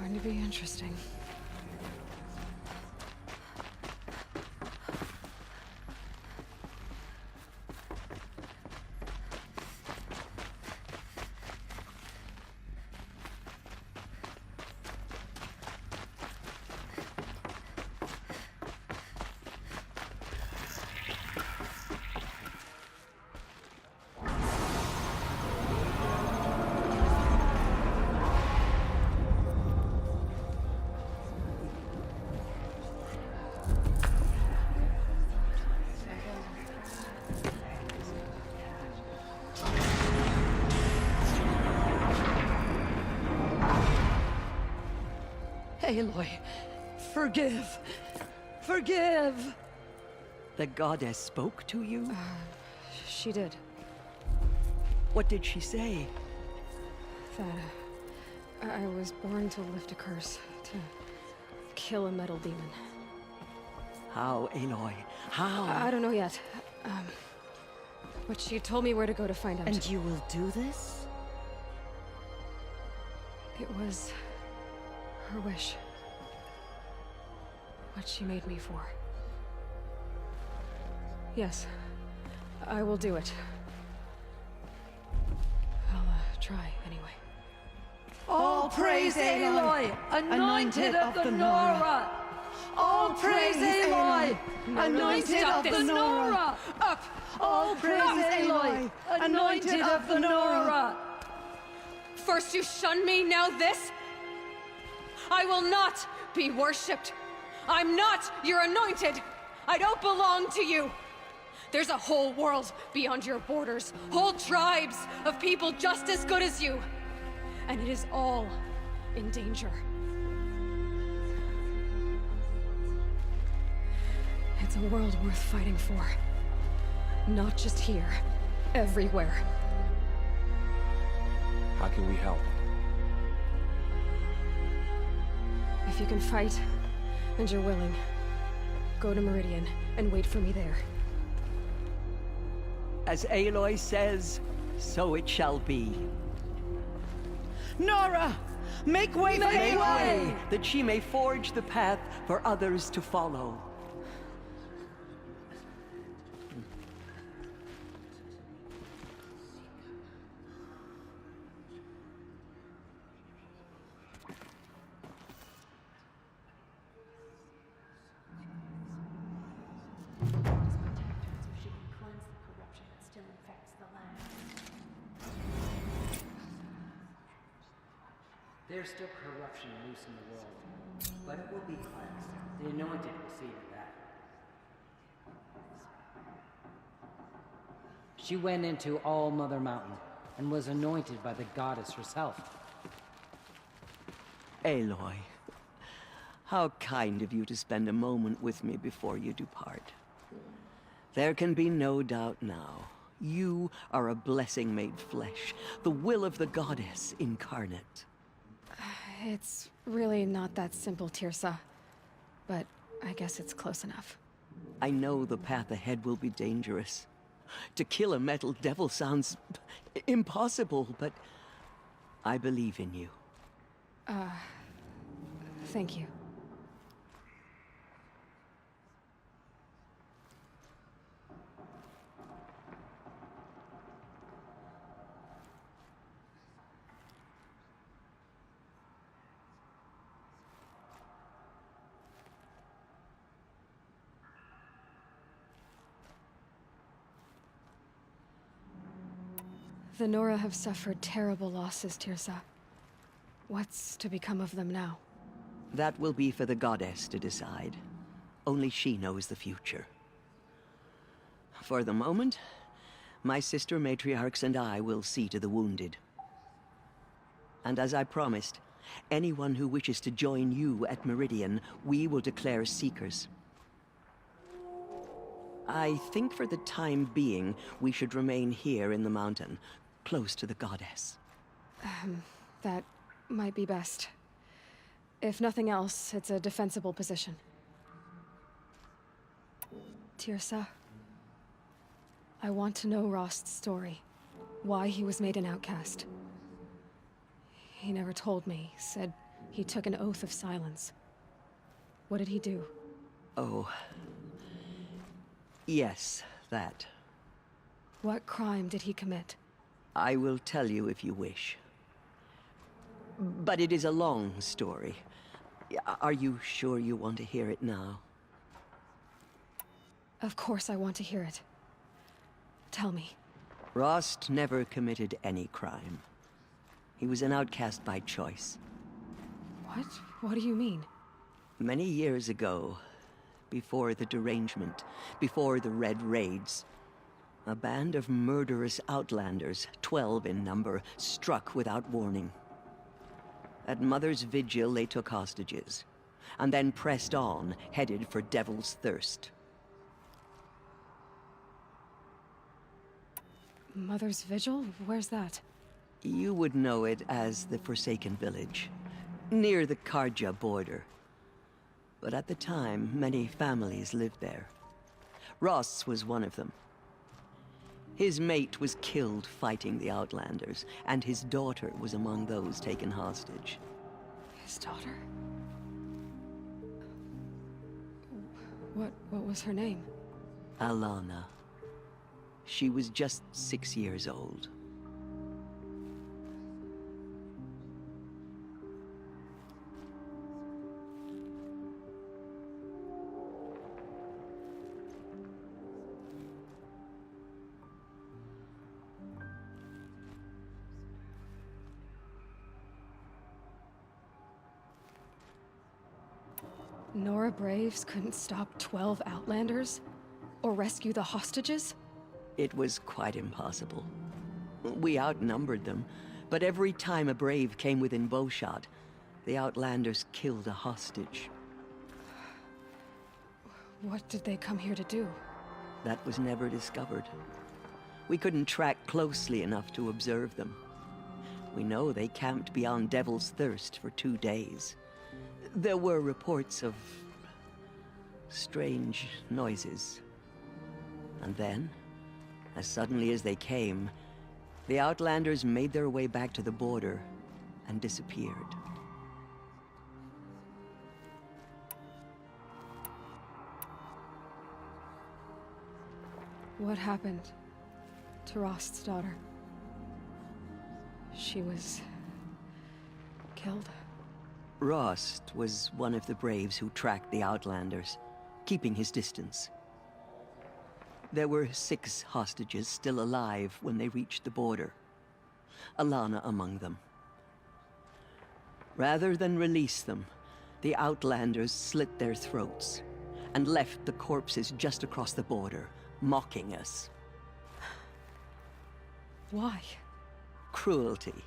going to be interesting. Aloy, forgive! Forgive! The goddess spoke to you? She did. What did she say? That I was born to lift a curse, to kill a metal demon. How, Aloy? How? I don't know yet. But she told me where to go to find out. And you will do this? It was her wish. What she made me for. Yes, I will do it. I'll try anyway. All praise Aloy, anointed of the Nora! All praise Aloy, anointed of the Nora! Up! All praise Aloy, anointed of the Nora! First you shun me, now this? I will not be worshipped. I'm not your anointed. I don't belong to you. There's a whole world beyond your borders, whole tribes of people just as good as you. And it is all in danger. It's a world worth fighting for. Not just here, everywhere. How can we help? If you can fight, and you're willing, go to Meridian and wait for me there. As Aloy says, so it shall be. Nora! Make way for Aloy! That she may forge the path for others to follow. There's still corruption loose in the world, but it will be cleansed. The Anointed will see to that. She went into All Mother Mountain and was anointed by the goddess herself. Aloy, how kind of you to spend a moment with me before you depart. There can be no doubt now. You are a blessing made flesh, the will of the goddess incarnate. It's really not that simple, Tirsa. But I guess it's close enough. I know the path ahead will be dangerous. To kill a metal devil sounds impossible, but I believe in you. Thank you. The Nora have suffered terrible losses, Tirsa. What's to become of them now? That will be for the goddess to decide. Only she knows the future. For the moment, my sister matriarchs and I will see to the wounded. And as I promised, anyone who wishes to join you at Meridian, we will declare seekers. I think for the time being, we should remain here in the mountain, close to the goddess. That might be best. If nothing else, it's a defensible position. Tirsa, I want to know Rost's story. Why he was made an outcast. He never told me, said He took an oath of silence. What did he do? Oh. Yes, that. What crime did he commit? I will tell you if you wish. But it is a long story. Are you sure you want to hear it now? Of course I want to hear it. Tell me. Rost never committed any crime. He was an outcast by choice. What? What do you mean? Many years ago, before the derangement, before the Red Raids, a band of murderous outlanders, 12 in number, struck without warning. At Mother's Vigil, they took hostages, and then pressed on, headed for Devil's Thirst. Mother's Vigil? Where's that? You would know it as the Forsaken Village, near the Karja border. But at the time, many families lived there. Ross was one of them. His mate was killed fighting the Outlanders, and his daughter was among those taken hostage. His daughter? What was her name? Alana. She was just 6 years old. Nora Braves couldn't stop 12 Outlanders? Or rescue the hostages? It was quite impossible. We outnumbered them, but every time a brave came within bowshot, the Outlanders killed a hostage. What did they come here to do? That was never discovered. We couldn't track closely enough to observe them. We know they camped beyond Devil's Thirst for 2 days. There were reports of strange noises. And then, as suddenly as they came, the Outlanders made their way back to the border and disappeared. What happened to Rost's daughter? She was killed? Rost was one of the braves who tracked the Outlanders, keeping his distance. There were 6 hostages still alive when they reached the border, Alana among them. Rather than release them, the Outlanders slit their throats and left the corpses just across the border, mocking us. Why? Cruelty.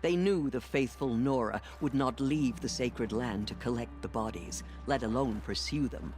They knew the faithful Nora would not leave the sacred land to collect the bodies, let alone pursue them.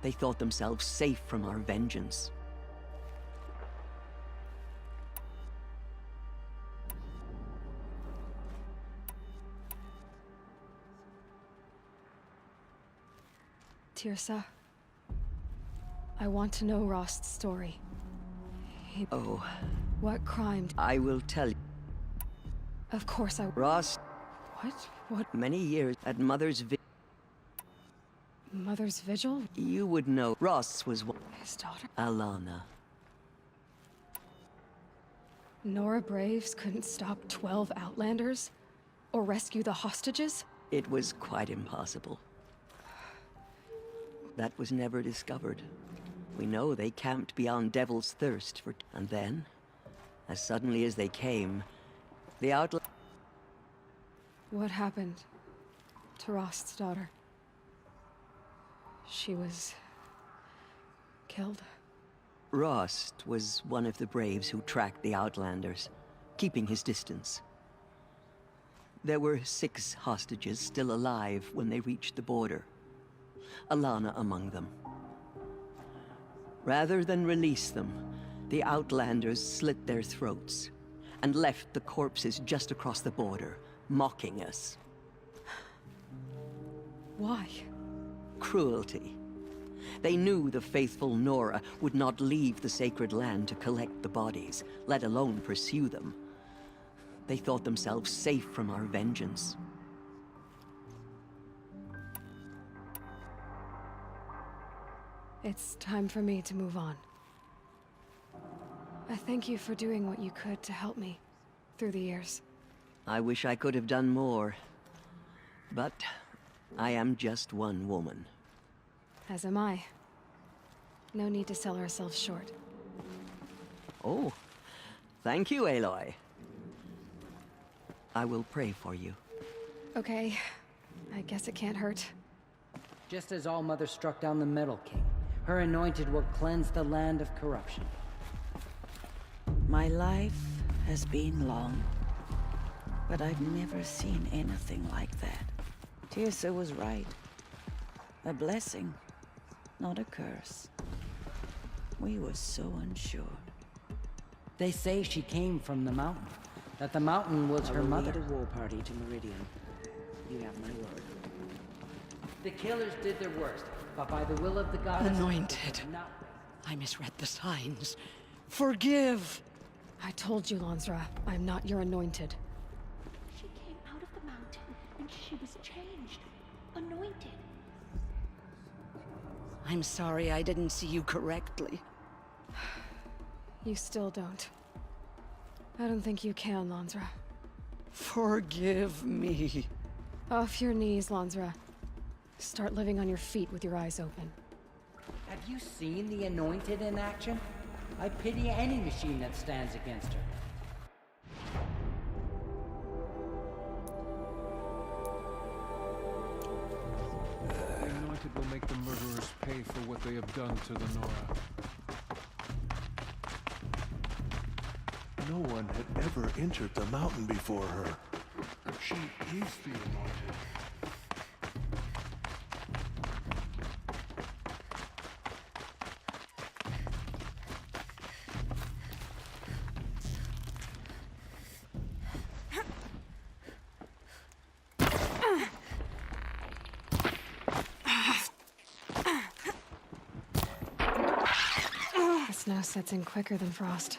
They thought themselves safe from our vengeance. Tirsa, I want to know Rost's story. Oh, What crime? I will tell you. Of course I... Rost, What? many years at Mother's Mother's Vigil? You would know. Ross was one. His daughter? Alana. Nora Braves couldn't stop 12 Outlanders? Or rescue the hostages? It was quite impossible. That was never discovered. We know they camped beyond Devil's Thirst for... And then, as suddenly as they came, the What happened to Rost's daughter? She was killed? Rost was one of the braves who tracked the Outlanders, keeping his distance. There were 6 hostages still alive when they reached the border, Alana among them. Rather than release them, the Outlanders slit their throats and left the corpses just across the border, mocking us. Why? Cruelty. They knew the faithful Nora would not leave the sacred land to collect the bodies, let alone pursue them. They thought themselves safe from our vengeance. It's time for me to move on. I thank you for doing what you could to help me through the years. I wish I could have done more. But I am just one woman. As am I. No need to sell ourselves short. Oh, thank you, Aloy. I will pray for you. Okay. I guess it can't hurt. Just as All-Mother struck down the Metal King, her anointed will cleanse the land of corruption. My life has been long, but I've never seen anything like that. Tirsa was right. A blessing, not a curse. We were so unsure. They say she came from the mountain, that the mountain was her mother. Lead a war party to Meridian. You have my word. The killers did their worst, but by the will of the goddess... Anointed. I misread the signs. Forgive! I told you, Lansra, I'm not your anointed. She came out of the mountain, and she was changed. Anointed. I'm sorry I didn't see you correctly. You still don't. I don't think you can, Lansra. Forgive me. Off your knees, Lansra. Start living on your feet with your eyes open. Have you seen the Anointed in action? I pity any machine that stands against her. The Anointed will make the murderers pay for what they have done to the Nora. No one had ever entered the mountain before her. She is the Anointed. The snow sets in quicker than frost.